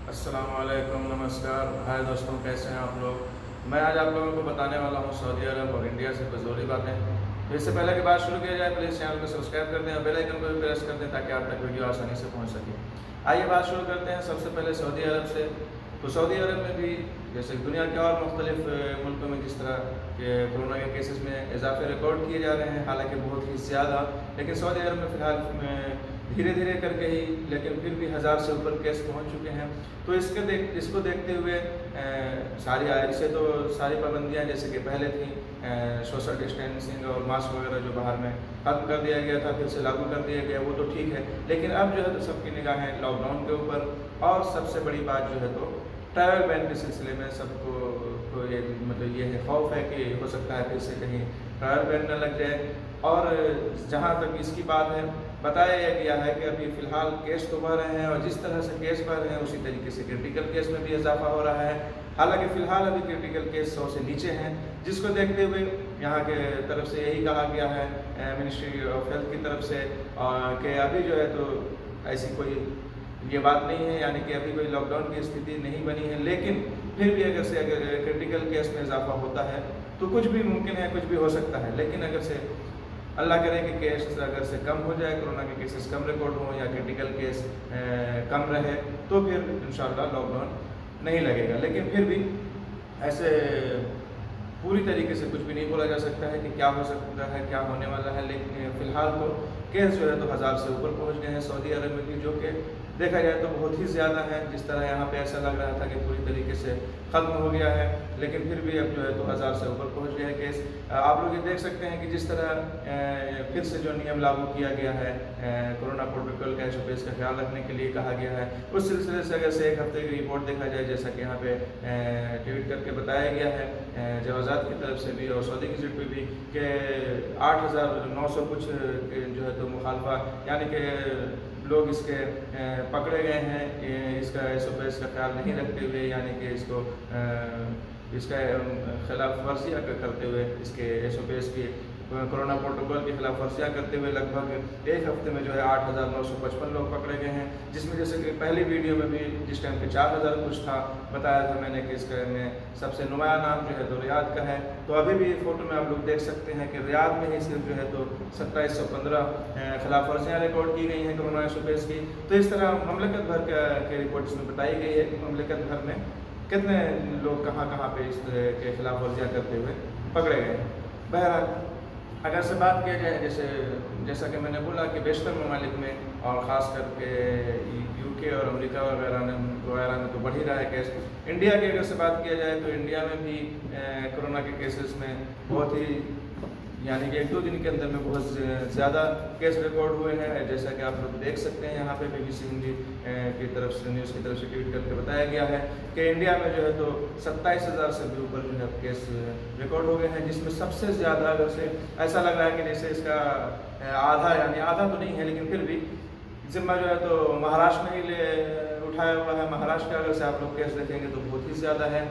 अस्सलामुअलैकुम, नमस्कार। हाय दोस्तों, कैसे हैं आप लोग। मैं आज आप लोगों को बताने वाला हूं सऊदी अरब और इंडिया से कुछ ज़रूरी बातें। तो इससे पहले कि बात शुरू किया जाए, प्लीज़ चैनल को सब्सक्राइब कर दें और बेल आइकन को भी प्रेस कर दें ताकि आप तक वीडियो आसानी से पहुंच सके। आइए बात शुरू करते हैं सबसे पहले सऊदी अरब से। तो सऊदी अरब में भी जैसे दुनिया के और मुख्तलिफ मुल्कों में जिस तरह के कोरोना के केसेस में इजाफे रिकॉर्ड किए जा रहे हैं, हालांकि बहुत ही ज़्यादा, लेकिन सऊदी अरब में फ़िलहाल धीरे धीरे करके ही, लेकिन फिर भी 1000 से ऊपर केस पहुंच चुके हैं। तो इसको देखते हुए इसे तो सारी पाबंदियां जैसे कि पहले थी, सोशल डिस्टेंसिंग और मास्क वगैरह जो बाहर में खत्म कर दिया गया था, फिर से लागू कर दिया गया, वो तो ठीक है। लेकिन अब जो है तो सबकी निगाहें लॉकडाउन के ऊपर, और सबसे बड़ी बात जो है तो ट्रैवल बैन के सिलसिले में सबको को ये मतलब ये है खौफ है कि हो सकता है फिर से कहीं ट्रैवल बैन न लग जाए। और जहाँ तक इसकी बात है, बताया गया है कि अभी फ़िलहाल केस तो बढ़ रहे हैं और जिस तरह से केस बढ़ रहे हैं उसी तरीके से क्रिटिकल केस में भी इजाफा हो रहा है। हालांकि फ़िलहाल अभी क्रिटिकल केस 100 से नीचे हैं, जिसको देखते हुए यहाँ के तरफ से यही कहा गया है, मिनिस्ट्री ऑफ हेल्थ की तरफ से, कि अभी जो है तो ऐसी कोई ये बात नहीं है, यानी कि अभी कोई लॉकडाउन की स्थिति नहीं बनी है। लेकिन फिर भी अगर क्रिटिकल केस में इजाफा होता है तो कुछ भी मुमकिन है, कुछ भी हो सकता है। लेकिन अगर से अल्लाह करे कि केस अगर से कम हो जाए, कोरोना के केसेस कम रिकॉर्ड हों या क्रिटिकल केस कम रहे, तो फिर इंशाअल्लाह लॉकडाउन नहीं लगेगा। लेकिन फिर भी ऐसे पूरी तरीके से कुछ भी नहीं बोला जा सकता है कि क्या हो सकता है, क्या होने वाला है। लेकिन फ़िलहाल तो केस जो है तो 1000 से ऊपर पहुंच गए हैं सऊदी अरब में भी, जो कि देखा जाए तो बहुत ही ज़्यादा है। जिस तरह यहाँ पे ऐसा लग रहा था कि पूरी तरीके से ख़त्म हो गया है, लेकिन फिर भी अब जो है तो 1000 से ऊपर पहुँच गए हैं केस। आप लोग ये देख सकते हैं कि जिस तरह फिर से जो नियम लागू किया गया है, कोरोना प्रोटोकॉल का SOPs का ख्याल रखने के लिए कहा गया है, उस सिलसिले से अगर से 1 हफ्ते की रिपोर्ट देखा जाए, जैसा कि यहाँ पे ट्वीट करके बताया गया है जवाजात की तरफ से भी और सऊदी विजिट पे भी, कि 8900 कुछ जो है तो मुखालफा यानी कि लोग इसके पकड़े गए हैं, इसका SOPs का ख्याल नहीं रखते हुए, यानी कि इसका खिलाफ वर्जियाँ करते हुए, इसके SOPs की कोरोना प्रोटोकॉल की खिलाफ वर्जियाँ करते हुए लगभग 1 हफ्ते में जो है 8955 लोग पकड़े गए हैं। जिसमें जैसे कि पहली वीडियो में भी जिस टाइम पे 4000 कुछ था, बताया था मैंने कि इसका में सबसे नुमाया नाम जो है तो रियाद का है। तो अभी भी फ़ोटो में आप लोग देख सकते हैं कि रियाद में ही सिर्फ जो है तो 2715 खिलाफ वर्जियाँ रिकॉर्ड की गई हैं कोरोना SOPs की। तो इस तरह ममलकत भर के रिपोर्ट्स में बताई गई है कि ममलकत भर में कितने लोग कहाँ पे इस के खिलाफ वर्जियाँ करते हुए पकड़े गए हैं। बहरहाल अगर से बात किया जाए, जैसा कि मैंने बोला कि बेशतर ममालिक में और ख़ास करके UK और अमेरिका वगैरह में तो बढ़ ही रहा है केस। इंडिया की अगर से बात किया जाए तो इंडिया में भी कोरोना के केसेस में बहुत ही यानी कि 1-2 दिन के अंदर में बहुत ज़्यादा केस रिकॉर्ड हुए हैं। जैसा कि आप लोग देख सकते हैं, यहाँ पे BBC हिंदी की तरफ से, न्यूज़ की तरफ से ट्वीट करके बताया गया है कि इंडिया में जो है तो 27,000 से भी ऊपर जो है केस रिकॉर्ड हो गए हैं, जिसमें सबसे ज़्यादा अगर से ऐसा लग रहा है कि जैसे इसका आधा, यानी आधा तो नहीं है लेकिन फिर भी जिम्मा जो है तो महाराष्ट्र में ही उठाया हुआ है। महाराष्ट्र का अगर से आप लोग केस देखेंगे तो बहुत ही ज़्यादा है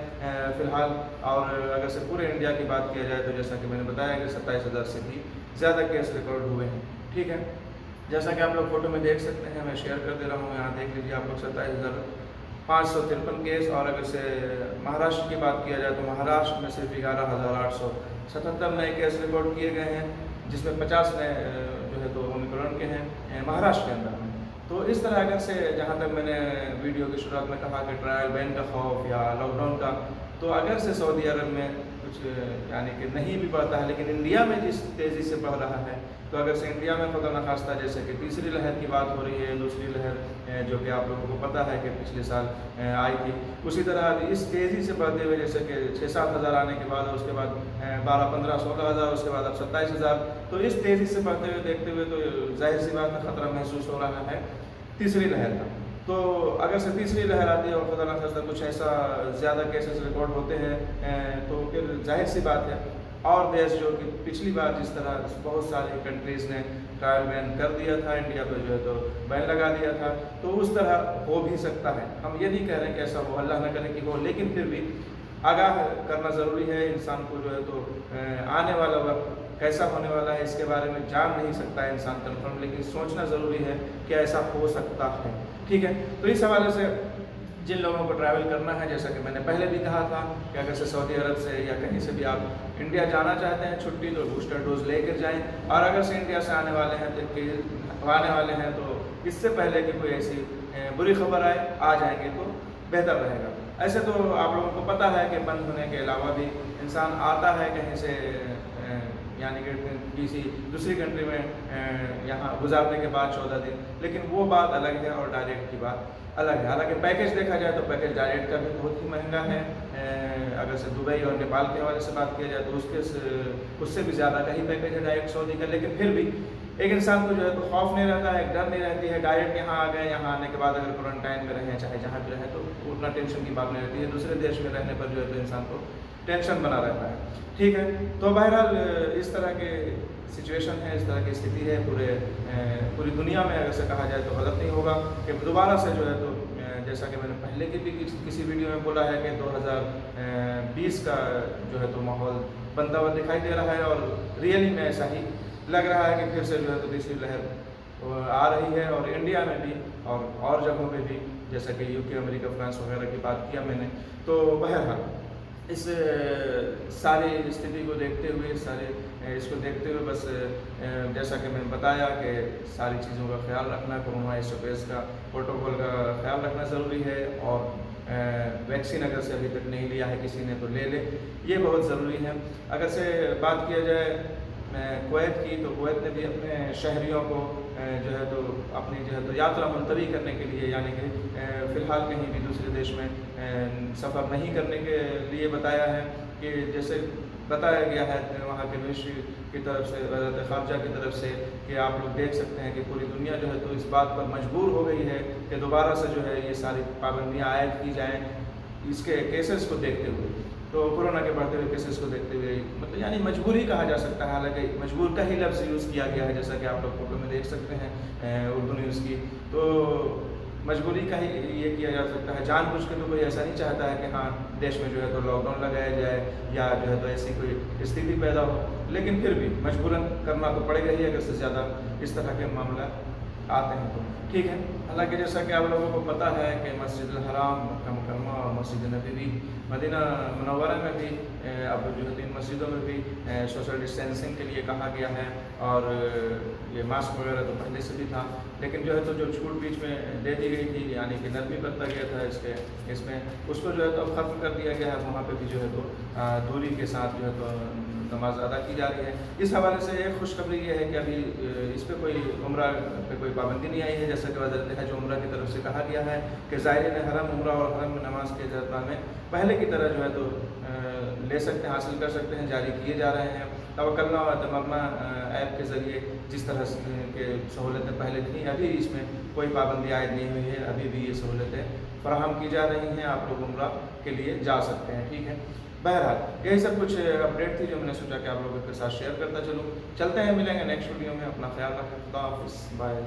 फ़िलहाल। और अगर से पूरे इंडिया की बात किया जाए तो जैसा कि मैंने बताया कि 27,000 से भी ज़्यादा केस रिकॉर्ड हुए हैं। ठीक है, जैसा कि आप लोग फोटो में देख सकते हैं, मैं शेयर कर दे रहा हूँ, यहाँ देख लीजिए आप लोग 27,553 केस। और अगर से महाराष्ट्र की बात किया जाए तो महाराष्ट्र में सिर्फ 11,877 नए केस रिकॉर्ड किए गए हैं, जिसमें 50 नए जो है तो ओमिक्रॉन के हैं महाराष्ट्र के अंदर में। तो इस तरह अगर से, जहाँ तक मैंने वीडियो की शुरुआत में कहा कि ट्रायल बैन का खौफ या लॉकडाउन का, तो अगर से सऊदी अरब में कुछ यानी कि नहीं भी बढ़ता है, लेकिन इंडिया में जिस तेज़ी से बढ़ रहा है, तो अगर से इंडिया में खुदा न खास्ता जैसे कि तीसरी लहर की बात हो रही है, दूसरी लहर जो कि आप लोगों को पता है कि पिछले साल आई थी, उसी तरह इस तेज़ी से बढ़ते हुए जैसे कि 6-7 हज़ार आने के बाद, उसके बाद 12-15-16 हज़ार, उसके बाद अब 27,000, तो इस तेज़ी से बढ़ते हुए देखते हुए तो जाहिर सी बात है ख़तरा महसूस हो रहा है तीसरी लहर का। तो अगर से तीसरी लहर आती है और खुदा न खास्ता कुछ ऐसा ज़्यादा केसेस रिकॉर्ड होते हैं, तो फिर जाहिर सी बात है और देश जो कि पिछली बार जिस तरह बहुत सारी कंट्रीज़ ने ट्रायल बैन कर दिया था, इंडिया पर जो है तो बैन लगा दिया था, तो उस तरह हो भी सकता है। हम ये नहीं कह रहे हैं कि ऐसा हो, अल्लाह न करे कि हो, लेकिन फिर भी आगाह करना ज़रूरी है। इंसान को जो है तो आने वाला वक्त कैसा होने वाला है इसके बारे में जान नहीं सकता है इंसान कन्फर्म, लेकिन सोचना ज़रूरी है कि ऐसा हो सकता है। ठीक है, तो इस हवाले से जिन लोगों को ट्रैवल करना है, जैसा कि मैंने पहले भी कहा था कि अगर से सऊदी अरब से या कहीं से भी आप इंडिया जाना चाहते हैं छुट्टी, तो बूस्टर डोज लेकर जाएं। और अगर से इंडिया से आने वाले हैं तो इससे पहले कि कोई ऐसी बुरी खबर आ जाएंगे तो बेहतर रहेगा। ऐसे तो आप लोगों को पता है कि बंद होने के अलावा भी इंसान आता है कहीं से, यानी कि किसी दूसरी कंट्री में यहाँ गुजारने के बाद 14 दिन, लेकिन वो बात अलग है और डायरेक्ट की बात अलग है। हालांकि पैकेज देखा जाए तो पैकेज डायरेक्ट का भी बहुत ही महंगा है। अगर से दुबई और नेपाल के हवाले से बात किया जाए तो उससे भी ज़्यादा का ही पैकेज है डायरेक्ट सऊदी का। लेकिन फिर भी एक इंसान को जो है तो खौफ नहीं रहता है, डर नहीं रहती है। डायरेक्ट यहाँ आ गए, यहाँ आने के बाद अगर क्वारंटाइन में रहें, चाहे जहाँ भी रहें, तो उतना टेंशन की बात नहीं रहती है। दूसरे देश में रहने पर जो है तो इंसान को टेंशन बना रहता है। ठीक है, तो बहरहाल इस तरह के सिचुएशन है, इस तरह की स्थिति है पूरी दुनिया में। अगर से कहा जाए तो गलत नहीं होगा कि दोबारा से जो है तो जैसा कि मैंने पहले की भी किसी वीडियो में बोला है कि 2020 का जो है तो माहौल बनता हुआ दिखाई दे रहा है और रियली में ऐसा ही लग रहा है कि फिर से जो है तो तीसरी लहर आ रही है। और इंडिया में भी और जगहों पे भी, जैसा कि यूके, अमेरिका, फ्रांस वगैरह की बात किया मैंने। तो बहरहाल इस सारी स्थिति को देखते हुए, इसको देखते हुए बस जैसा कि मैंने बताया कि सारी चीज़ों का ख्याल रखना, कोरोना SOPs का प्रोटोकॉल का ख्याल रखना ज़रूरी है। और वैक्सीन अगर से अभी तक नहीं लिया है किसी ने तो ले ले, ये बहुत ज़रूरी है। अगर से बात किया जाए कुवैत की, तो कुवैत ने भी अपने शहरियों को जो है तो अपनी जो है तो यात्रा मुलतवी करने के लिए, यानी कि फ़िलहाल कहीं भी दूसरे देश में सफ़र नहीं करने के लिए बताया है। कि जैसे बताया गया है वहाँ के मिनिस्ट्री की तरफ से, वज़ारत ख़ारजा की तरफ से, कि आप लोग देख सकते हैं कि पूरी दुनिया जो है तो इस बात पर मजबूर हो गई है कि दोबारा से जो है ये सारी पाबंदियाँ आयद की जाएँ, इसके केसेस को देखते हुए, तो कोरोना के बढ़ते हुए केसेस को देखते हुए, मतलब यानी मजबूरी कहा जा सकता है। हालांकि मजबूर का ही लफ्ज़ यूज़ किया गया है, जैसा कि आप लोग फोटो में देख सकते हैं उर्दू न्यूज़ की। तो मजबूरी का ही ये किया जा सकता है। जानबूझ के तो कोई ऐसा नहीं चाहता है कि हाँ देश में जो है तो लॉकडाउन लगाया जाए या जो है तो ऐसी कोई स्थिति पैदा हो, लेकिन फिर भी मजबूरन करना तो पड़ेगा ही अगर से ज़्यादा इस तरह के मामला आते हैं तो। ठीक है, हालांकि जैसा कि आप लोगों को पता है कि मस्जिद हराम, मक्का मुकर्रमा और मस्जिद नबवी, मदीना मुनव्वरा में भी अब जो है तो इन मस्जिदों में भी सोशल डिस्टेंसिंग के लिए कहा गया है। और ये मास्क वगैरह तो पहले से भी था, लेकिन जो है तो जो छूट बीच में दे दी गई थी, यानी कि नरमी बरता गया था इसमें, उसको जो है तो अब ख़त्म कर दिया गया है। वहाँ पे भी जो है तो दूरी के साथ जो है तो नमाज अदा की जा रही है। इस हवाले से एक खुशखबरी ये है कि अभी इस पर कोई उम्रा पे कोई पाबंदी नहीं आई है, जैसा कि वज़ारत हज उम्रा की तरफ से कहा गया है कि ज़ायरीन हरम उम्रा और हरम में नमाज के इजाज़त में पहले की तरह जो है तो ले सकते हैं, हासिल कर सकते हैं, जारी किए जा रहे हैं। तवक्कलना और तमन्ना ऐप के ज़रिए जिस तरह के सहूलतें पहले थी, अभी इसमें कोई पाबंदी आयद नहीं हुई है, अभी भी ये सहूलतें फराहम की जा रही हैं, आप लोग उम्रा के लिए जा सकते हैं। ठीक है, बहरहाल यही सब कुछ अपडेट थी जो मैंने सोचा कि आप लोगों के साथ शेयर करता चलूँ। चलते हैं, मिलेंगे नेक्स्ट वीडियो में। अपना ख्याल रखें, खुदा हाफिज़, बाय।